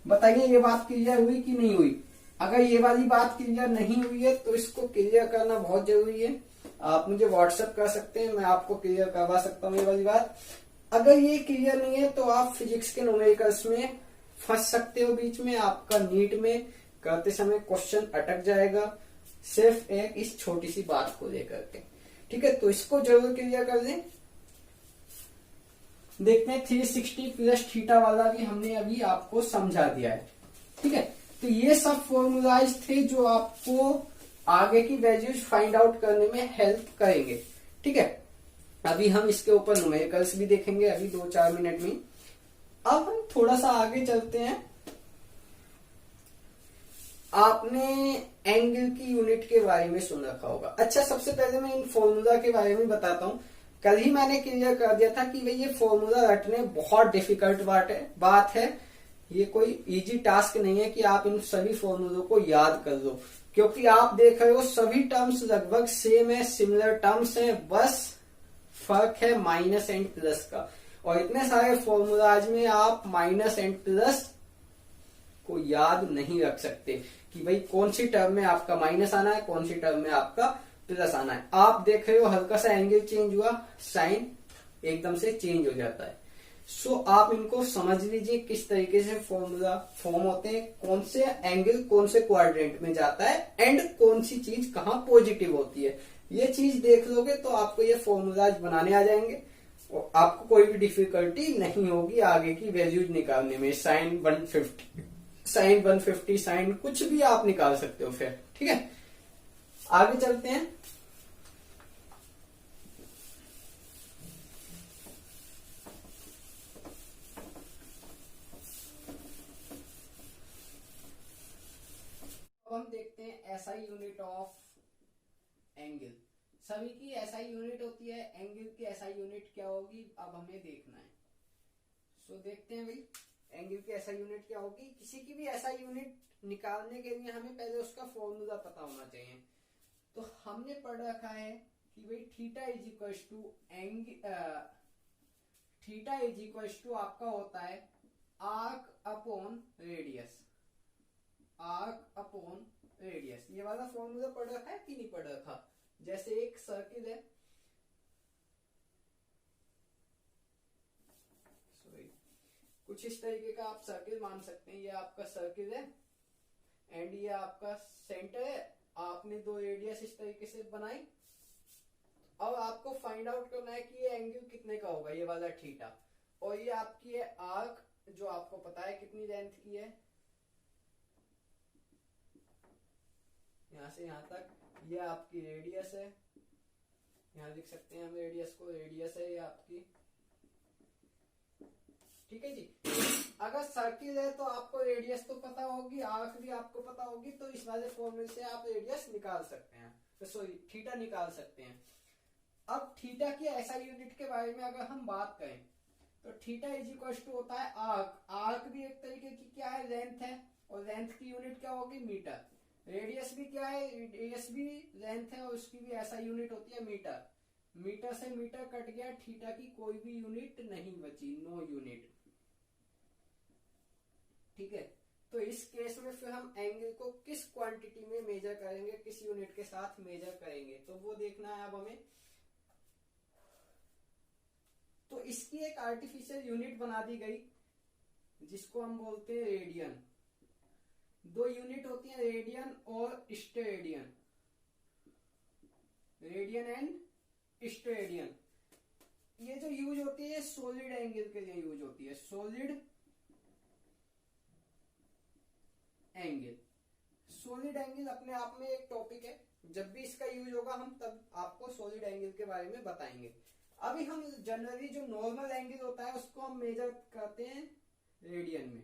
बताइए ये बात क्लियर हुई कि नहीं हुई। अगर ये वाली बात क्लियर नहीं हुई है तो इसको क्लियर करना बहुत जरूरी है। आप मुझे व्हाट्सएप कर सकते हैं, मैं आपको क्लियर करवा सकता हूँ ये वाली बात। अगर ये क्लियर नहीं है तो आप फिजिक्स के न्यूमेरिकल्स में फंस सकते हो, बीच में आपका नीट में करते समय क्वेश्चन अटक जाएगा, सिर्फ एक इस छोटी सी बात को लेकर के। ठीक है, तो इसको जरूर क्लियर कर दें। देखते हैं 360 प्लस थीटा वाला भी हमने अभी आपको समझा दिया है। ठीक है, तो ये सब फॉर्मूलाज थे जो आपको आगे की वैल्यूज फाइंड आउट करने में हेल्प करेंगे। ठीक है, अभी हम इसके ऊपर न्यूमेरिकल्स भी देखेंगे अभी 2-4 मिनट में। अब हम थोड़ा सा आगे चलते हैं। आपने एंगल की यूनिट के बारे में सुन रखा होगा। अच्छा, सबसे पहले मैं इन फॉर्मूला के बारे में बताता हूं। कल ही मैंने क्लियर कर दिया था कि भाई ये फॉर्मूला रटने बहुत डिफिकल्ट बात है। ये कोई इजी टास्क नहीं है कि आप इन सभी फॉर्मूलों को याद कर लो, क्योंकि आप देख रहे हो सभी टर्म्स लगभग सेम है, सिमिलर टर्म्स हैं, बस फर्क है माइनस एंड प्लस का। और इतने सारे फॉर्मूलाज में आप माइनस एंड प्लस को याद नहीं रख सकते कि भाई कौन सी टर्म में आपका माइनस आना है, कौन सी टर्म में आपका प्लस आना है। आप देख रहे हो हल्का सा एंगल चेंज हुआ, साइन एकदम से चेंज हो जाता है। सो आप इनको समझ लीजिए किस तरीके से फॉर्मूला फॉर्म होते हैं, कौन से एंगल कौन से क्वाड्रेंट में जाता है एंड कौन सी चीज कहाँ पॉजिटिव होती है। ये चीज देख लोगे तो आपको ये फॉर्मूलाज बनाने आ जाएंगे और आपको कोई भी डिफिकल्टी नहीं होगी आगे की वैल्यूज निकालने में। साइन 150 साइन कुछ भी आप निकाल सकते हो फिर। ठीक है, आगे चलते हैं। अब हम देखते हैं एसआई यूनिट ऑफ एंगल। सभी की एसआई यूनिट होती है, एंगल की एसआई यूनिट क्या होगी अब हमें देखना है। सो देखते हैं भाई एंगल की एसआई यूनिट क्या होगी। किसी की भी एसआई यूनिट निकालने के लिए हमें पहले उसका फॉर्मूला पता होना चाहिए। तो हमने पढ़ रखा है कि भाई theta is equal to theta is equal to आपका होता है arc upon radius, arc upon radius. ये वाला फॉर्मूला पढ़ रखा है कि नहीं पढ़ रखा। जैसे एक सर्किल है, कुछ इस तरीके का आप सर्किल मान सकते हैं। ये आपका सर्किल है एंड ये आपका सेंटर है आपने दो रेडियस इस तरीके से बनाई। अब आपको फाइंड आउट करना है कि ये एंगल कितने का होगा, ये वाला थीटा। और ये आपकी है आर्क, जो आपको पता है कितनी लेंथ की है, यहां से यहां तक। ये आपकी रेडियस है, यहां लिख सकते हैं हम रेडियस को, रेडियस है ये आपकी। ठीक है जी। अगर सर्किल है तो आपको रेडियस तो पता होगी, आर्क भी आपको पता होगी, तो इस वाले फॉर्मूले से आप रेडियस निकाल सकते हैं, तो सॉरी थीटा निकाल सकते हैं। अब थीटा की ऐसा यूनिट के बारे में अगर हम बात करें तो थीटा इज इक्वल टू होता है आर्क। आर्क भी एक तरीके की क्या है, लेंथ है, और लेंथ की यूनिट क्या होगी, मीटर। रेडियस भी क्या है, रेडियस भी लेंथ है और उसकी भी ऐसा यूनिट होती है मीटर। मीटर से मीटर कट गया, थीटा की कोई भी यूनिट नहीं बची, नो यूनिट। ठीक है, तो इस केस में फिर हम एंगल को किस क्वांटिटी में मेजर करेंगे, किस यूनिट के साथ मेजर करेंगे, तो वो देखना है अब हमें। तो इसकी एक आर्टिफिशियल यूनिट बना दी गई जिसको हम बोलते हैं रेडियन। दो यूनिट होती है, रेडियन और स्टेरेडियन, रेडियन एंड स्टेरेडियन। ये जो यूज होती है सॉलिड एंगल के लिए यूज होती है, सॉलिड एंगल। सॉलिड एंगल अपने आप में एक टॉपिक है, जब भी इसका यूज होगा हम तब आपको सॉलिड एंगल के बारे में बताएंगे। अभी हम जनरली जो नॉर्मल एंगल होता है उसको हम मेजर करते हैं रेडियन में,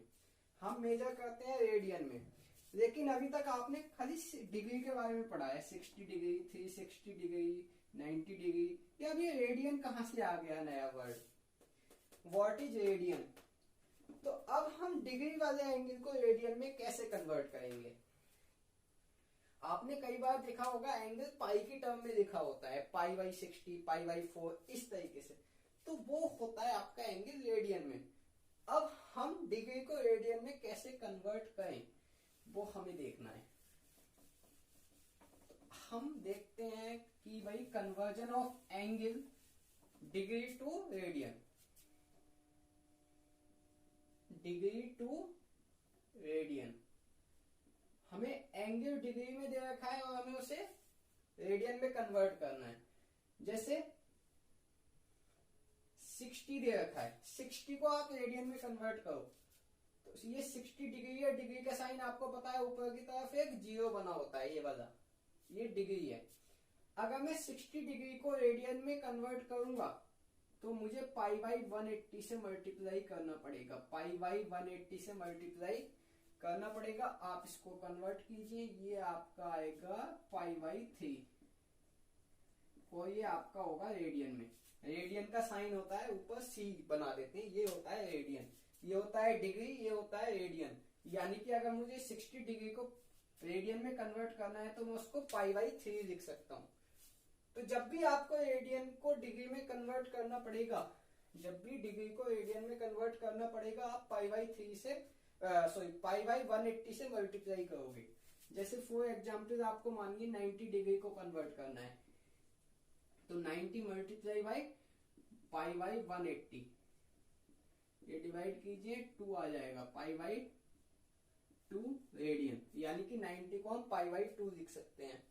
हम मेजर करते हैं रेडियन में। लेकिन अभी तक आपने खाली डिग्री के बारे में पढ़ा है, 60 डिग्री, 360 डिग्री, 90 डिग्री। या अभी रेडियन कहां से आ गया नया वर्ड, व्हाट इज रेडियन। तो अब हम डिग्री वाले एंगल को रेडियन में कैसे कन्वर्ट करेंगे। आपने कई बार देखा होगा एंगल पाई की टर्म में लिखा होता है, पाई बाई 60, पाई बाई 4, इस तरीके से, तो वो होता है आपका एंगल रेडियन में। अब हम डिग्री को रेडियन में कैसे कन्वर्ट करें वो हमें देखना है। हम देखते हैं कि भाई conversion of angle degree to radian, degree to radian. हमें एंगल डिग्री में दे रखा है और हमें उसे रेडियन में कन्वर्ट करना है। जैसे 60 दे रखा है, 60 को आप रेडियन में कन्वर्ट करो तो ये 60 डिग्री है, डिग्री का साइन आपको पता है, ऊपर की तरफ एक जीरो बना होता है, ये वाला, ये डिग्री है। अगर मैं 60 डिग्री को रेडियन में कन्वर्ट करूंगा तो मुझे पाई बाई 180 से मल्टीप्लाई करना पड़ेगा, पाई बाई 180 से मल्टीप्लाई करना पड़ेगा। आप इसको कन्वर्ट कीजिए, ये आपका आएगा पाई बाई 3 और ये आपका होगा रेडियन में। रेडियन का साइन होता है ऊपर सी बना देते हैं, ये होता है रेडियन, ये होता है डिग्री, ये होता है रेडियन। यानी कि अगर मुझे 60 डिग्री को रेडियन में कन्वर्ट करना है तो मैं उसको पाई बाई 3 लिख सकता हूं। तो जब भी आपको रेडियन को डिग्री में कन्वर्ट करना पड़ेगा, जब भी डिग्री को रेडियन में कन्वर्ट करना पड़ेगा, आप पाई बाई 3 से पाई बाई 180 से मल्टीप्लाई करोगे। जैसे फॉर एग्जाम्पल आपको मानिए 90 डिग्री को कन्वर्ट करना है तो 90 मल्टीप्लाई बाई पाई बाई 180, ये डिवाइड कीजिए 2 आ जाएगा, पाई बाई 2 रेडियन। यानी कि 90 को हम पाई बाई 2 लिख सकते हैं।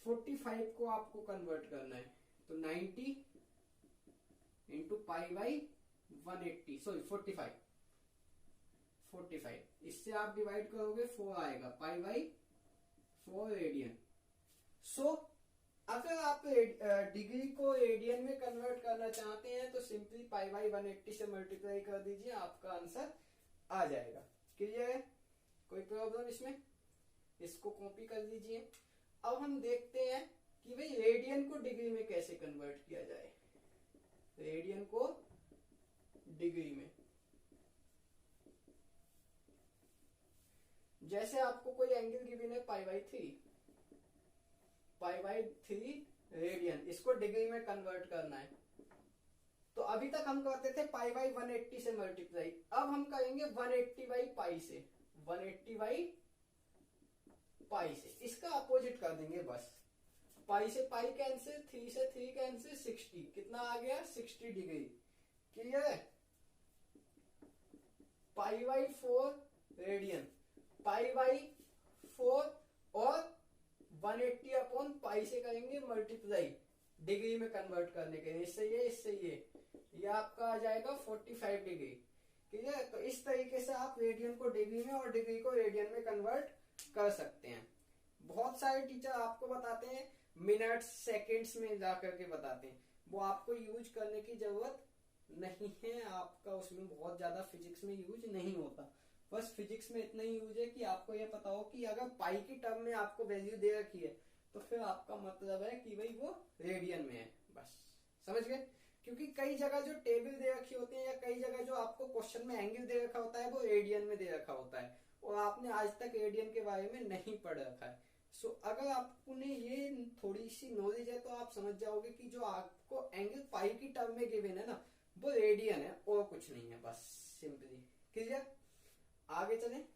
45 को आपको कन्वर्ट करना है तो 90 इंटू पाई बाई 180, सॉरी 45, इससे आप डिवाइड करोगे 4 आएगा, पाई बाई 4 रेडियन। सो अगर आप डिग्री को रेडियन में कन्वर्ट करना चाहते हैं तो सिंपली पाई बाई 180 से मल्टीप्लाई कर दीजिए, आपका आंसर आ जाएगा। क्लियर है, कोई प्रॉब्लम इसमें, इसको कॉपी कर लीजिए। अब हम देखते हैं कि भाई रेडियन को डिग्री में कैसे कन्वर्ट किया जाए, रेडियन को डिग्री में। जैसे आपको कोई एंगल गिवन है पाई बाई 3 रेडियन, इसको डिग्री में कन्वर्ट करना है। तो अभी तक हम करते थे पाई बाई 180 से मल्टीप्लाई, अब हम करेंगे 180 बाई पाई से, 180 बाई पाई से, इसका अपोजिट कर देंगे बस। पाई से पाई कैंसिल, 3 से 3 कैंसिल, 60 कितना आ गया, 60 डिग्री। क्लियर है, pi by 4 radian, pi by 4 और 180 अपॉन पाई से करेंगे मल्टीप्लाई डिग्री में कन्वर्ट करने के लिए, इससे ये आपका आ जाएगा 45 डिग्री। ठीक है, तो इस तरीके से आप रेडियन को डिग्री में और डिग्री को रेडियन में कन्वर्ट कर सकते हैं। बहुत सारे टीचर आपको बताते हैं मिनट्स सेकंड्स में जा करके बताते हैं, वो आपको यूज करने की जरूरत नहीं है, आपका उसमें बहुत ज्यादा फिजिक्स में यूज नहीं होता। बस फिजिक्स में इतना ही यूज है कि आपको यह पता हो कि अगर पाई की टर्म में आपको वैल्यू दे रखी है तो फिर आपका मतलब है कि भाई वो रेडियन में है, बस समझ गए। क्योंकि कई जगह जो टेबल दे रखी होती है या कई जगह जो आपको क्वेश्चन में एंगल दे रखा होता है वो रेडियन में दे रखा होता है और आपने आज तक रेडियन के बारे में नहीं पढ़ रखा है। सो अगर आपने ये थोड़ी सी नॉलेज है तो आप समझ जाओगे कि जो आपको एंगल पाई की टर्म में गिवन है ना वो रेडियन है और कुछ नहीं है, बस सिंपली। क्लियर, आगे चलें।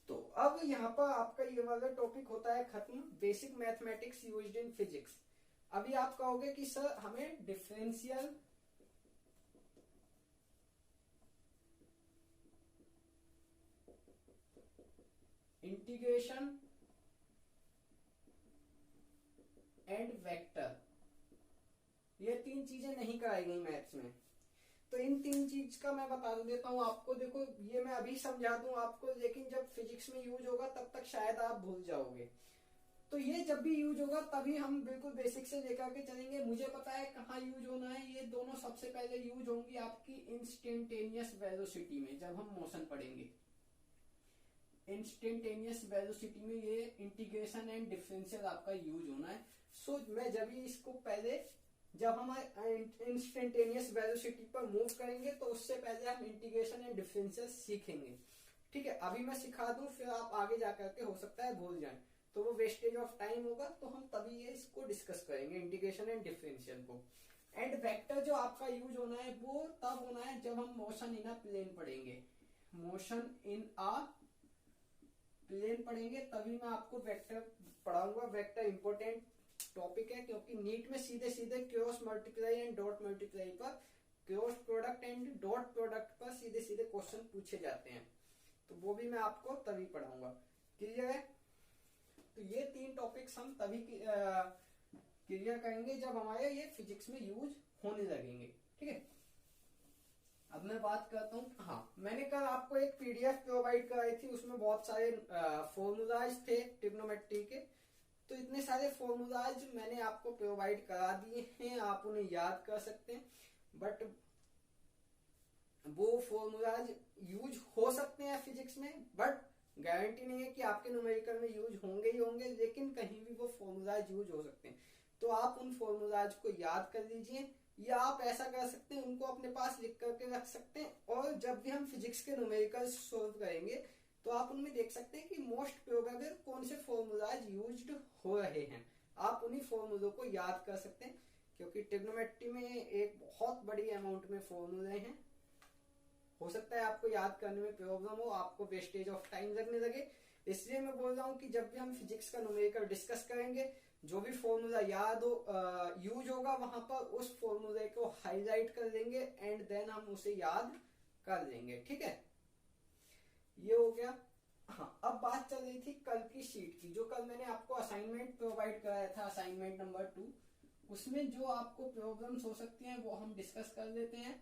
तो अब यहाँ पर आपका ये वाला टॉपिक होता है खत्म, basic mathematics used in physics. अभी आप कहोगे कि सर हमें डिफरेंशियल इंटीग्रेशन एंड वेक्टर ये तीन चीजें नहीं कराई गई मैथ्स में, तो इन तीन चीज का मैं बता देता हूं आपको। देखो ये मैं अभी समझा दूं आपको, लेकिन जब फिजिक्स में यूज होगा तब तक शायद आप भूल जाओगे। तो ये जब भी यूज होगा तभी हम बिल्कुल बेसिक से लेकर के चलेंगे। मुझे पता है कहाँ यूज होना है। ये दोनों सबसे पहले यूज होंगी आपकी इंस्टेंटेनियस वेलोसिटी में, जब हम मोशन पढ़ेंगे। इंस्टेंटेनियस वेलोसिटी में ये इंटीग्रेशन एंड डिफरेंशियल आपका यूज होना है। सो मैं जब ही इसको पहले जब हम इंस्टेंटेनियस वेलोसिटी पर मूव करेंगे तो उससे पहले हम इंटीग्रेशन एंड डिफरेंशियल सीखेंगे। ठीक है, अभी मैं सिखा दूं फिर आप आगे जाकर के हो सकता है भूल जाएं, तो वो वेस्टेज ऑफ टाइम होगा। तो हम तभी ये इसको डिस्कस करेंगे इंटीग्रेशन एंड डिफरेंशियल को। एंड वेक्टर जो आपका यूज होना है वो तब होना है जब हम मोशन इन अ प्लेन पढ़ेंगे। मोशन इन अ प्लेन पढ़ेंगे तभी मैं आपको वेक्टर पढ़ाऊंगा। वेक्टर इंपॉर्टेंट टॉपिक है क्योंकि नीट में सीधे सीधे cross multiply and dot multiply पर, cross product and dot product पर सीधे सीधे क्वेश्चन पूछे जाते हैं, तो वो भी मैं आपको तभी पढ़ाऊंगा। क्लियर है? तो ये तीन टॉपिक्स हम तभी क्लियर करेंगे जब हमारे ये फिजिक्स में यूज होने लगेंगे। ठीक है, अब मैं बात करता हूँ। हाँ, मैंने कल आपको एक पीडीएफ प्रोवाइड कराई थी, उसमें बहुत सारे फॉर्मूलाज थे ट्रिग्नोमेट्री के। तो इतने सारे फॉर्मूलाज मैंने आपको प्रोवाइड करा दिए हैं, आप उन्हें याद कर सकते हैं। बट वो फॉर्मूलाज यूज हो सकते हैं फिजिक्स में, बट गारंटी नहीं है कि आपके न्यूमेरिकल में यूज होंगे ही होंगे, लेकिन कहीं भी वो फॉर्मूलाज यूज हो सकते हैं। तो आप उन फॉर्मूलाज को याद कर लीजिए, या आप ऐसा कर सकते हैं उनको अपने पास लिख करके रख सकते हैं, और जब भी हम फिजिक्स के न्यूमेरिकल सोल्व करेंगे तो आप उनमें देख सकते हैं कि मोस्ट प्रोबेबल कौन से फॉर्मूलाज यूज्ड हो रहे हैं। आप उन्हीं फॉर्मूलों को याद कर सकते हैं, क्योंकि ट्रिग्नोमेट्री में एक बहुत बड़ी अमाउंट में फॉर्मूले हैं। हो सकता है आपको याद करने में प्रॉब्लम हो, आपको वेस्टेज ऑफ टाइम लगने लगे। इसलिए मैं बोल रहा हूं कि जब भी हम फिजिक्स का न्यूमेरिकल डिस्कस करेंगे, जो भी फॉर्मूला याद हो यूज होगा वहां पर उस फॉर्मूले को हाईलाइट कर देंगे एंड देन हम उसे याद कर लेंगे। ठीक है, ये हो गया। हाँ, अब बात चल रही थी कल की शीट की, जो कल मैंने आपको असाइनमेंट प्रोवाइड कराया था, असाइनमेंट नंबर 2। उसमें जो आपको प्रॉब्लम्स हो सकती हैं वो हम डिस्कस कर लेते हैं।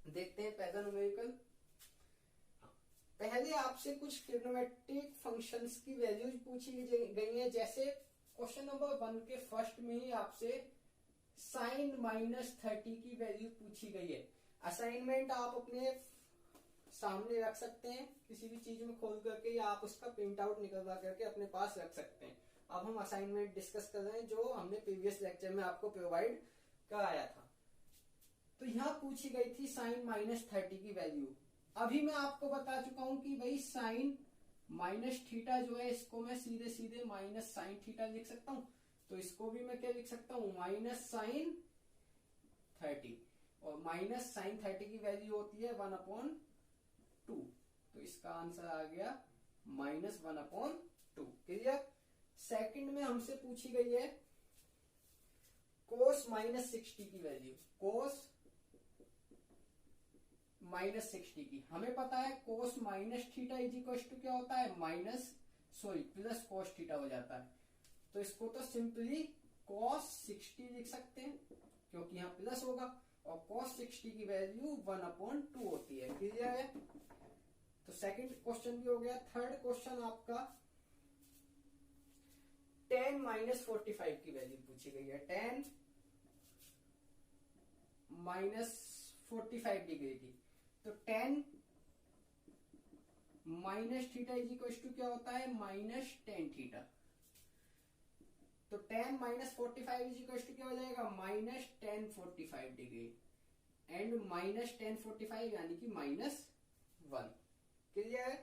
देखते हैं पहला न्यूमेरिकल। पहले आपसे कुछ ट्रिग्नोमेट्रिक फंक्शंस की वैल्यूज पूछी गई है। जैसे क्वेश्चन नंबर 1 के फर्स्ट में ही आपसे साइन -30 की वैल्यू पूछी गई है। असाइनमेंट आप अपने सामने रख सकते हैं, किसी भी चीज में खोल करके, या आप उसका प्रिंट आउट निकलवा करके अपने पास रख सकते हैं। अब हम असाइनमेंट डिस्कस कर रहे हैं जो हमने प्रीवियस लेक्चर में आपको प्रोवाइड कराया था। तो यहाँ पूछी गई थी साइन -30 की वैल्यू। अभी मैं आपको बता चुका हूं कि भाई साइन -थीटा जो है इसको मैं सीधे सीधे माइनस साइन थीटा लिख सकता हूं। तो इसको भी मैं क्या लिख सकता हूं, -sin30, और -sin30 की वैल्यू होती है 1/2। तो इसका आंसर आ गया -1/2। क्लियर? सेकंड में हमसे पूछी गई है कोस -60 की वैल्यू, कोस -60 की हमें पता है cos minus theta is equal to क्या होता है प्लस कोस थीटा हो जाता है। तो इसको तो सिंपली cos 60 लिख सकते हैं क्योंकि यहाँ प्लस होगा, और cos 60 की वैल्यू 1/2 होती है। क्लियर है? तो सेकंड क्वेश्चन भी हो गया। थर्ड क्वेश्चन आपका tan -45 की वैल्यू पूछी गई है। tan -45 दी गई थी, तो tan minus theta is equal to क्या होता है -tan थीटा। तो tan -45 इज इक्वल टू क्या हो जाएगा -tan 45 डिग्री एंड -tan 45 यानी कि -1। क्लियर है?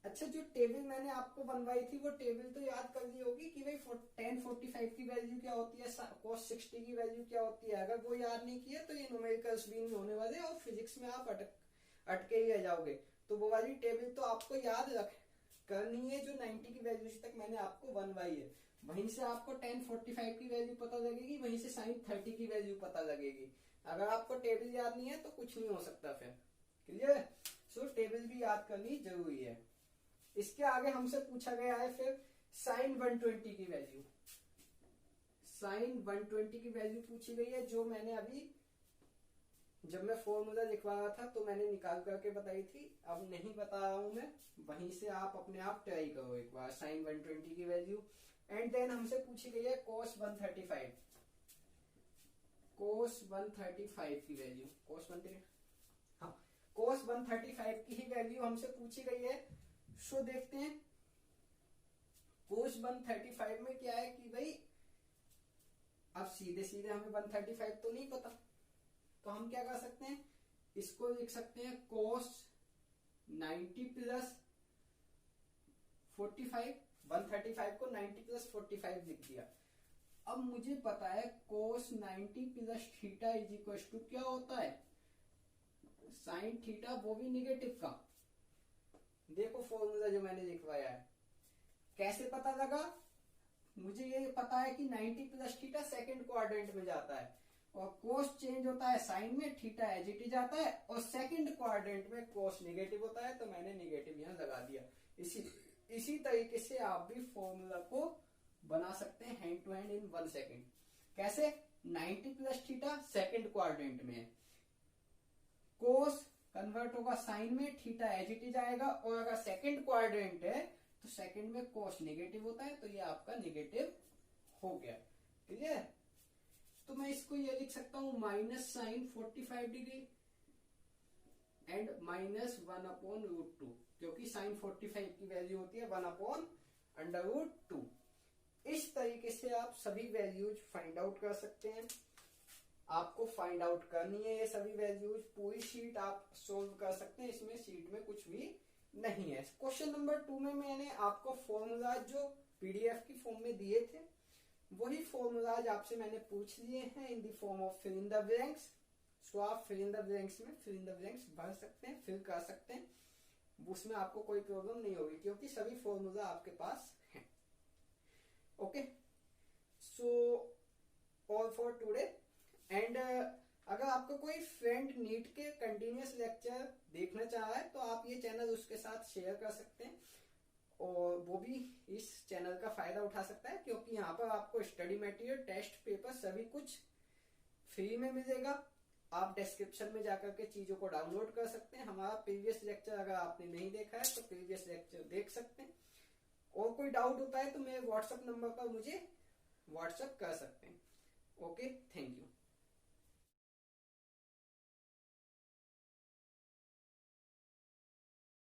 अच्छा, जो टेबल मैंने आपको बनवाई थी वो टेबल तो याद कर ली होगी कि भाई tan 45 की वैल्यू क्या होती है, cos 60 की वैल्यू क्या होती है। अगर वो याद नहीं किया तो ये न्यूमेरिकल्स भी नहीं होने वाले और फिजिक्स में आप अटके ही रह जाओगे। तो वो वाली टेबल तो आपको याद करनी है जो 90 की वैल्यू तक मैंने आपको बनवाई है। वहीं से आपको tan 45 की वैल्यू पता लगेगी, वहीं से sin 30 की वैल्यू पता लगेगी। अगर आपको टेबल याद नहीं है तो कुछ नहीं हो सकता फिर। क्लियर है? सो टेबल भी याद करनी जरूरी है। इसके आगे हमसे पूछा गया है फिर sin 120 की वैल्यू। sin 120 की वैल्यू पूछी गई है, जो मैंने अभी जब मैं फॉर्मूला लिखवा रहा था तो मैंने निकाल करके बताई थी। अब नहीं बता रहा हूं मैं, वहीं से आप अपने आप ट्राई करो एक बार sin 120 की वैल्यू। एंड देन हमसे पूछी गई है cos 135 की वैल्यू। cos 135 की ही वैल्यू हमसे पूछी गई है। सो देखते हैं cos 135 में क्या है कि भाई अब सीधे सीधे हमें 135 तो नहीं पता, तो हम क्या कर सकते हैं, इसको लिख सकते हैं cos 90 प्लस 45। 135 को 90 प्लस 45 लिख दिया। अब मुझे पता है cos 90 plus theta is equal to क्या होता है साइन थीटा, वो भी निगेटिव का। देखो फॉर्मूला जो मैंने लिखवाया है, कैसे पता लगा? मुझे ये पता है कि 90 प्लस थीटा सेकंड क्वाड्रेंट में जाता है और कोस चेंज होता है साइन में, थीटा एज इट इज आता है, और सेकंड क्वाड्रेंट में कोस नेगेटिव होता है, तो मैंने नेगेटिव यहां लगा दिया। इसी तरीके से आप भी फॉर्मूला को बना सकते हैं hand to hand in 1 second. कैसे? 90 प्लस थीटा सेकंड क्वाड्रेंट में, कोस कन्वर्ट होगा साइन में, थीटा एज इट इज आएगा, और अगर सेकंड क्वाड्रेंट है तो सेकंड में कोस नेगेटिव होता है, तो ये आपका नेगेटिव हो गया। क्लियर? तो मैं इसको ये लिख सकता हूं -sin 45 डिग्री एंड -1/√2, क्योंकि sin 45 की वैल्यू होती है 1/√2। इस तरीके से आप सभी वैल्यूज फाइंड आउट कर सकते हैं। आपको फाइंड आउट करनी है ये सभी वैल्यूज। पूरी शीट आप सोल्व कर सकते हैं, इसमें शीट में कुछ भी नहीं है। क्वेश्चन नंबर 2 में मैंने आपको फॉर्मूला जो पीडीएफ की फॉर्म में दिए थे वही फॉर्मूलाज आपसे मैंने पूछ लिए हैं in the form of fill in the blanks. So आप फिल इन द ब्लैंक्स में फिल इन द ब्लैंक्स भर सकते हैं, फिल कर सकते हैं, उसमें आपको कोई प्रॉब्लम नहीं होगी क्योंकि सभी फॉर्मूला आपके पास हैं। Okay, so all for today. And अगर आपको कोई फ्रेंड नीट के कंटिन्यूअस लेक्चर देखना चाह रहा है तो आप ये चैनल उसके साथ शेयर कर सकते हैं और वो भी इस चैनल का फायदा उठा सकता है, क्योंकि यहाँ पर आपको स्टडी मटेरियल, टेस्ट पेपर सभी कुछ फ्री में मिलेगा। आप डिस्क्रिप्शन में जाकर के चीजों को डाउनलोड कर सकते हैं। हमारा प्रीवियस लेक्चर अगर आपने नहीं देखा है तो प्रीवियस लेक्चर देख सकते हैं। और कोई डाउट होता है तो मेरे व्हाट्सएप नंबर पर मुझे व्हाट्सएप कर सकते हैं। Okay, thank you.